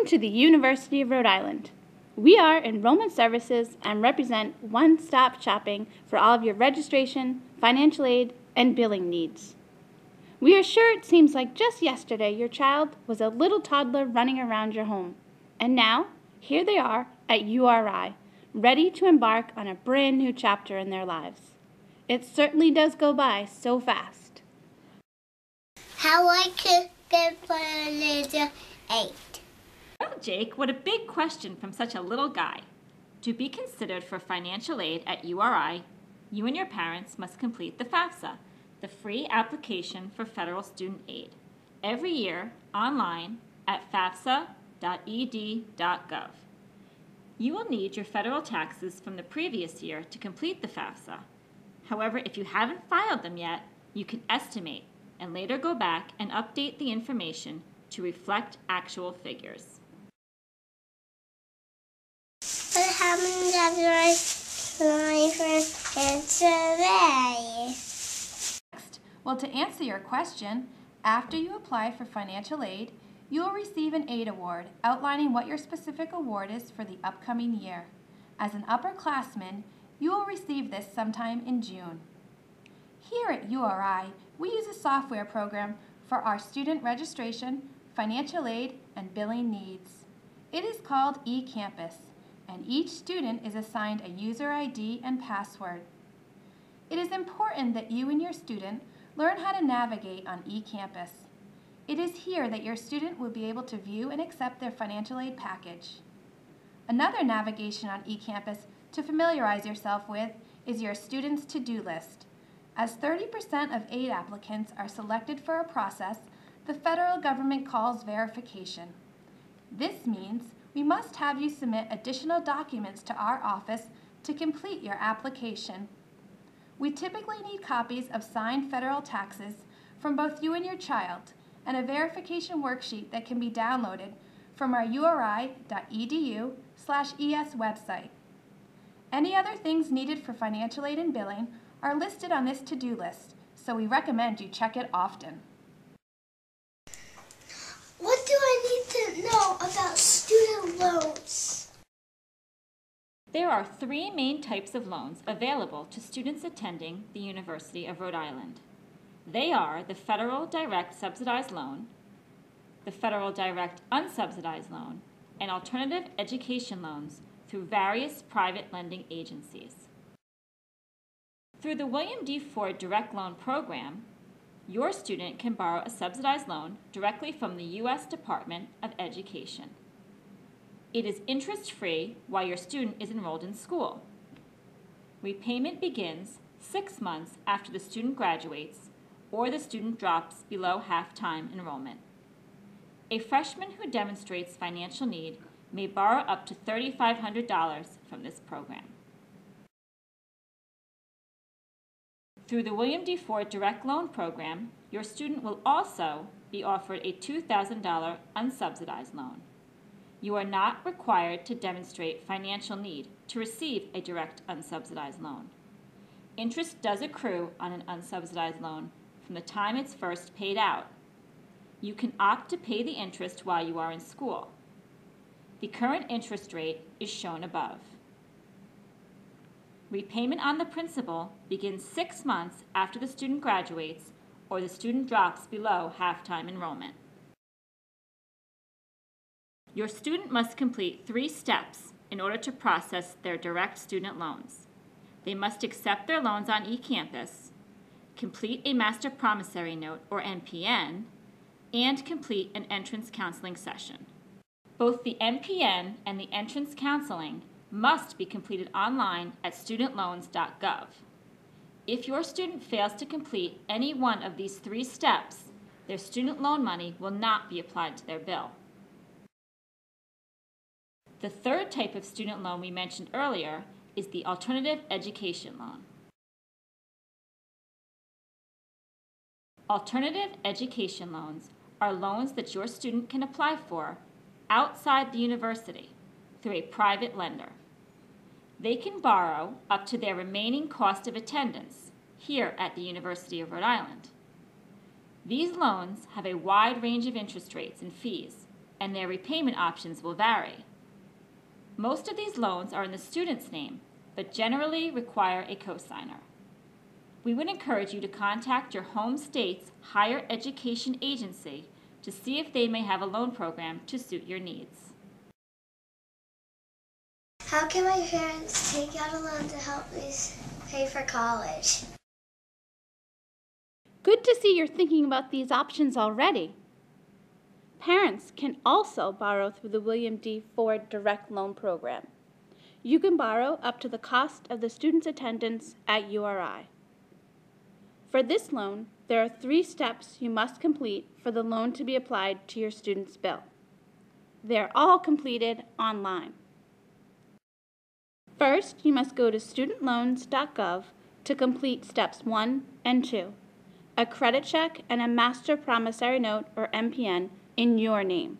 Welcome to the University of Rhode Island. We are Enrollment Services and represent one-stop shopping for all of your registration, financial aid, and billing needs. We are sure it seems like just yesterday your child was a little toddler running around your home. And now, here they are at URI, ready to embark on a brand new chapter in their lives. It certainly does go by so fast. How I could get for a little 8. Well, Jake, what a big question from such a little guy. To be considered for financial aid at URI, you and your parents must complete the FAFSA, the free application for federal student aid, every year online at fafsa.ed.gov. You will need your federal taxes from the previous year to complete the FAFSA. However, if you haven't filed them yet, you can estimate and later go back and update the information to reflect actual figures. But how many have you applied for today? Well, to answer your question, after you apply for financial aid, you will receive an aid award outlining what your specific award is for the upcoming year. As an upperclassman, you will receive this sometime in June. Here at URI, we use a software program for our student registration, financial aid, and billing needs. It is called eCampus, and each student is assigned a user ID and password. It is important that you and your student learn how to navigate on eCampus. It is here that your student will be able to view and accept their financial aid package. Another navigation on eCampus to familiarize yourself with is your student's to-do list. As 30% of aid applicants are selected for a process the federal government calls verification. This means we must have you submit additional documents to our office to complete your application. We typically need copies of signed federal taxes from both you and your child, and a verification worksheet that can be downloaded from our uri.edu/es website. Any other things needed for financial aid and billing are listed on this to-do list, so we recommend you check it often. What do I need to know about student loans? There are 3 main types of loans available to students attending the University of Rhode Island. They are the Federal Direct Subsidized Loan, the Federal Direct Unsubsidized Loan, and alternative education loans through various private lending agencies. Through the William D. Ford Direct Loan Program, your student can borrow a subsidized loan directly from the U.S. Department of Education. It is interest-free while your student is enrolled in school. Repayment begins 6 months after the student graduates or the student drops below half-time enrollment. A freshman who demonstrates financial need may borrow up to $3,500 from this program. Through the William D. Ford Direct Loan Program, your student will also be offered a $2,000 unsubsidized loan. You are not required to demonstrate financial need to receive a direct unsubsidized loan. Interest does accrue on an unsubsidized loan from the time it's first paid out. You can opt to pay the interest while you are in school. The current interest rate is shown above. Repayment on the principal begins 6 months after the student graduates or the student drops below half-time enrollment. Your student must complete 3 steps in order to process their direct student loans. They must accept their loans on eCampus, complete a Master Promissory Note or MPN, and complete an entrance counseling session. Both the MPN and the entrance counseling must be completed online at studentloans.gov. If your student fails to complete any one of these 3 steps, their student loan money will not be applied to their bill. The third type of student loan we mentioned earlier is the alternative education loan. Alternative education loans are loans that your student can apply for outside the university through a private lender. They can borrow up to their remaining cost of attendance here at the University of Rhode Island. These loans have a wide range of interest rates and fees, and their repayment options will vary. Most of these loans are in the student's name, but generally require a cosigner. We would encourage you to contact your home state's higher education agency to see if they may have a loan program to suit your needs. How can my parents take out a loan to help me pay for college? Good to see you're thinking about these options already. Parents can also borrow through the William D. Ford Direct Loan Program. You can borrow up to the cost of the student's attendance at URI. For this loan, there are 3 steps you must complete for the loan to be applied to your student's bill. They are all completed online. First, you must go to studentloans.gov to complete steps 1 and 2, a credit check and a master promissory note, or MPN, in your name.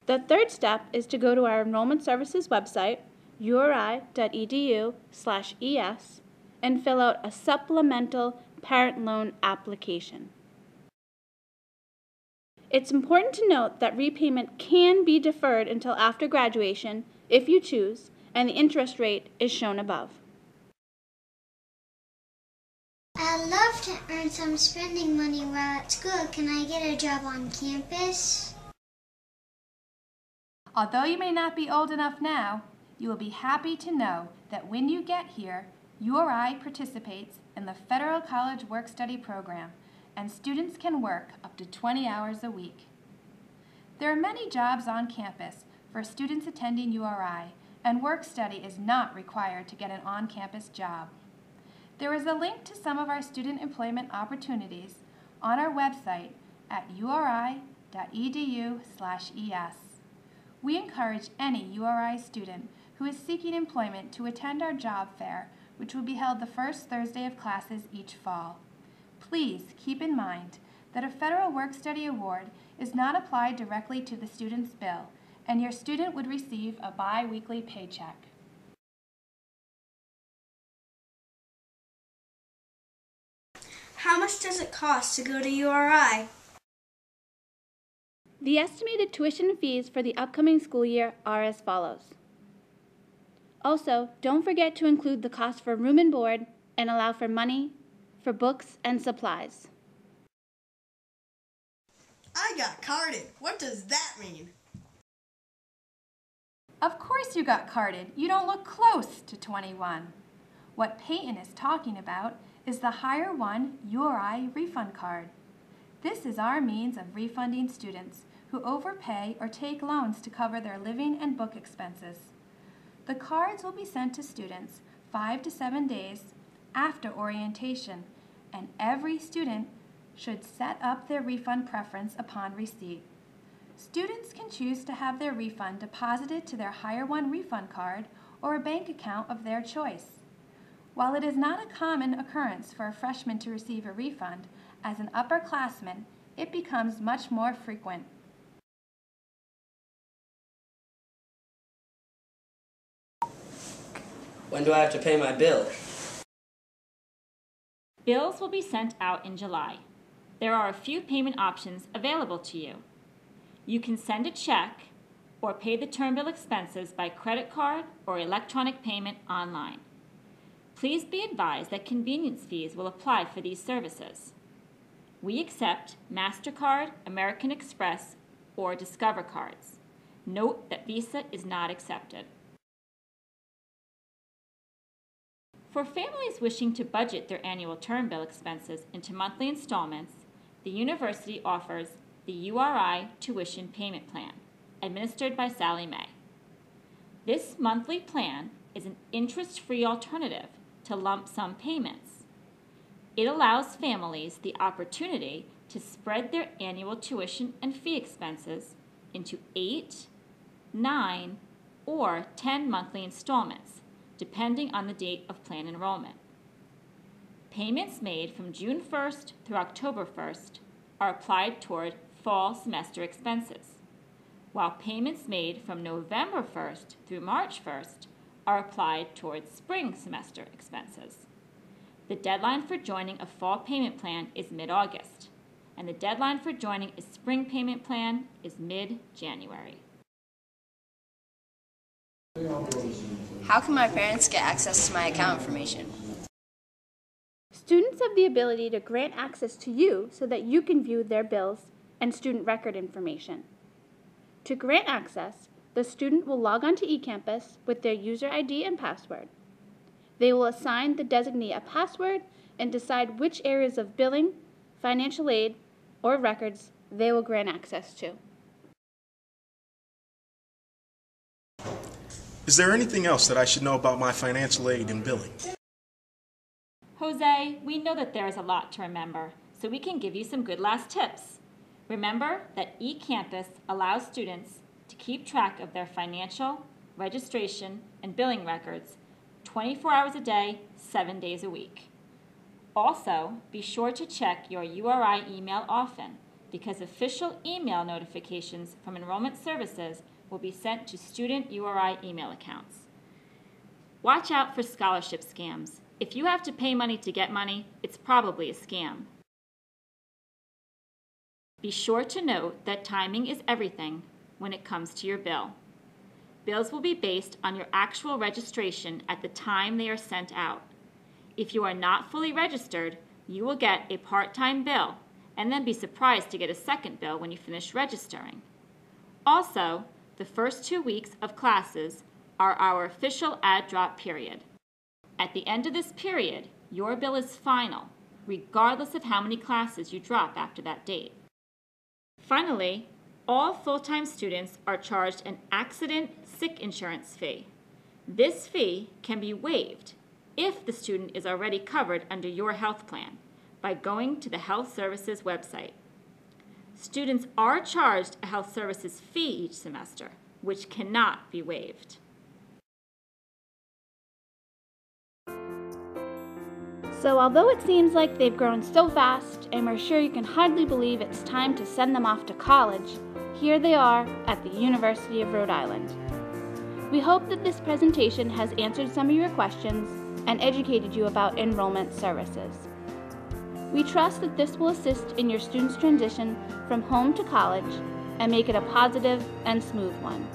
The third step is to go to our Enrollment Services website, uri.edu/es, and fill out a supplemental parent loan application. It's important to note that repayment can be deferred until after graduation if you choose, and the interest rate is shown above. I'd love to earn some spending money while at school. Can I get a job on campus? Although you may not be old enough now, you will be happy to know that when you get here, URI participates in the Federal College Work-Study Program, and students can work up to 20 hours a week. There are many jobs on campus for students attending URI, and work-study is not required to get an on-campus job. There is a link to some of our student employment opportunities on our website at uri.edu/es. We encourage any URI student who is seeking employment to attend our job fair, which will be held the first Thursday of classes each fall. Please keep in mind that a federal work-study award is not applied directly to the student's bill, and your student would receive a bi-weekly paycheck. How much does it cost to go to URI? The estimated tuition fees for the upcoming school year are as follows. Also, don't forget to include the cost for room and board and allow for money for books and supplies. I got carded. What does that mean? Of course you got carded. You don't look close to 21. What Peyton is talking about is the Higher One URI Refund Card. This is our means of refunding students who overpay or take loans to cover their living and book expenses. The cards will be sent to students 5 to 7 days after orientation, and every student should set up their refund preference upon receipt. Students can choose to have their refund deposited to their Higher One refund card or a bank account of their choice. While it is not a common occurrence for a freshman to receive a refund, as an upperclassman, it becomes much more frequent. When do I have to pay my bill? Bills will be sent out in July. There are a few payment options available to you. You can send a check or pay the term bill expenses by credit card or electronic payment online. Please be advised that convenience fees will apply for these services. We accept MasterCard, American Express, or Discover cards. Note that Visa is not accepted. For families wishing to budget their annual term bill expenses into monthly installments, the university offers the URI Tuition Payment Plan, administered by Sallie Mae. This monthly plan is an interest-free alternative to lump sum payments. It allows families the opportunity to spread their annual tuition and fee expenses into 8, 9, or 10 monthly installments, depending on the date of plan enrollment. Payments made from June 1st through October 1st are applied toward fall semester expenses, while payments made from November 1st through March 1st are applied towards spring semester expenses. The deadline for joining a fall payment plan is mid-August, and the deadline for joining a spring payment plan is mid-January. How can my parents get access to my account information? Students have the ability to grant access to you so that you can view their bills and student record information. To grant access, the student will log on to eCampus with their user ID and password. They will assign the designee a password and decide which areas of billing, financial aid, or records they will grant access to. Is there anything else that I should know about my financial aid and billing? Jose, we know that there is a lot to remember, so we can give you some good last tips. Remember that eCampus allows students to keep track of their financial, registration, and billing records 24 hours a day, 7 days a week. Also, be sure to check your URI email often, because official email notifications from Enrollment Services will be sent to student URI email accounts. Watch out for scholarship scams. If you have to pay money to get money, it's probably a scam. Be sure to note that timing is everything when it comes to your bill. Bills will be based on your actual registration at the time they are sent out. If you are not fully registered, you will get a part-time bill and then be surprised to get a second bill when you finish registering. Also, the first 2 weeks of classes are our official add drop period. At the end of this period, your bill is final, regardless of how many classes you drop after that date. Finally, all full-time students are charged an accident sick insurance fee. This fee can be waived if the student is already covered under your health plan by going to the Health Services website. Students are charged a health services fee each semester, which cannot be waived. So although it seems like they've grown so fast and we're sure you can hardly believe it's time to send them off to college, here they are at the University of Rhode Island. We hope that this presentation has answered some of your questions and educated you about enrollment services. We trust that this will assist in your students' transition from home to college and make it a positive and smooth one.